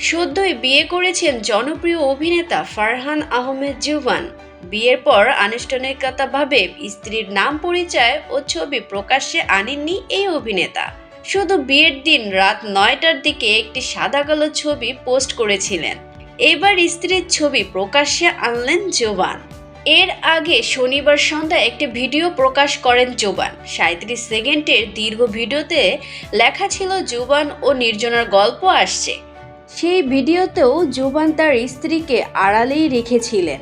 সদ্যই বিয়ে করেছেন জনপ্রিয় অভিনেতা ফারহান আহমেদ জুবান। বিয়ের পর আনুষ্ঠানিকতাভাবে স্ত্রীর নাম, পরিচয় ও ছবি প্রকাশ্যে আনেননি এই অভিনেতা। শুধু বিয়ের দিন রাত 9টার দিকে একটি সাদা কালো ছবি পোস্ট করেছিলেন। এবার স্ত্রীর ছবি প্রকাশ্যে আনলেন জুবান। এর আগে শনিবার সন্ধ্যায় একটি ভিডিও প্রকাশ করেন জুবান। 37 সেকেন্ডের দীর্ঘ ভিডিওতে লেখা ছিল জুবান ও নির্জনার গল্প আসছে। সেই ভিডিওতেও জুবান তার স্ত্রীকে আড়ালেই রেখেছিলেন।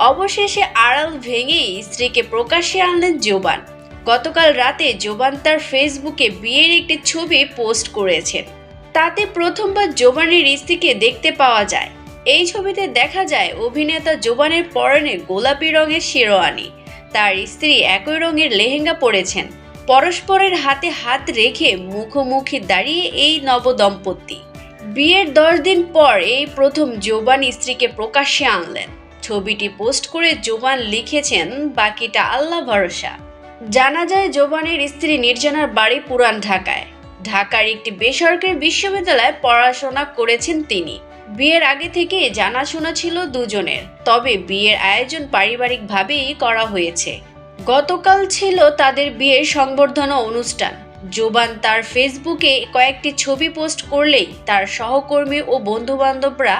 অবশেষে আড়াল ভেঙেই স্ত্রীকে প্রকাশ্যে আনলেন জুবান। গতকাল রাতে জুবান তার ফেসবুকে বিয়ের একটি ছবি পোস্ট করেছেন। তাতে প্রথমবার জুবানের স্ত্রীকে দেখতে পাওয়া যায়। এই ছবিতে দেখা যায় অভিনেতা জুবানের পরনে গোলাপি রঙের শেরওয়ানি, তার স্ত্রী একই রঙের লেহেঙ্গা পরেছেন। পরস্পরের হাতে হাত রেখে মুখোমুখি দাঁড়িয়ে এই নবদম্পতি। বিয়ের 10 দিন পর এই প্রথম জুবান স্ত্রীকে প্রকাশ্যে আনলেন। ছবিটি পোস্ট করে জুবান লিখেছেন, বাকিটা আল্লাহ ভরসা। জানা যায় জুবানের স্ত্রী নির্জনার বাড়ি পুরান ঢাকায়। ঢাকার একটি বেসরকারি বিশ্ববিদ্যালয়ে পড়াশোনা করেছেন তিনি। বিয়ের আগে থেকে জানাশোনা ছিল দুজনের, তবে বিয়ের আয়োজন পারিবারিকভাবেই করা হয়েছে। গতকাল ছিল তাদের বিয়ের সংবর্ধনা অনুষ্ঠান। জুবান তার ফেসবুকে কয়েকটি ছবি পোস্ট করলেই তার সহকর্মী ও বন্ধুবান্ধবরা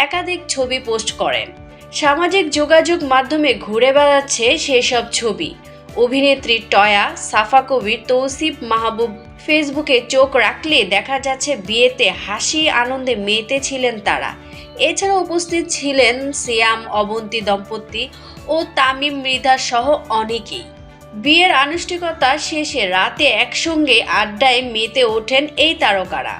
একাধিক ছবি পোস্ট করেন। সামাজিক যোগাযোগ মাধ্যমে ঘুরে বেড়াচ্ছে সেসব ছবি। অভিনেত্রী টয়া, সাফা কবির, তৌসিফ মাহবুব ফেসবুকে চোখ রাখলে দেখা যাচ্ছে বিয়েতে হাসি আনন্দে মেতে ছিলেন তারা। এছাড়া উপস্থিত ছিলেন সিয়াম, অবন্তী দম্পতি ও তামিম মৃধা সহ অনেকেই। বিয়ের আনুষ্ঠানিকতা শেষে রাতে একসঙ্গে আড্ডায় মেতে ওঠেন এই তারকারা।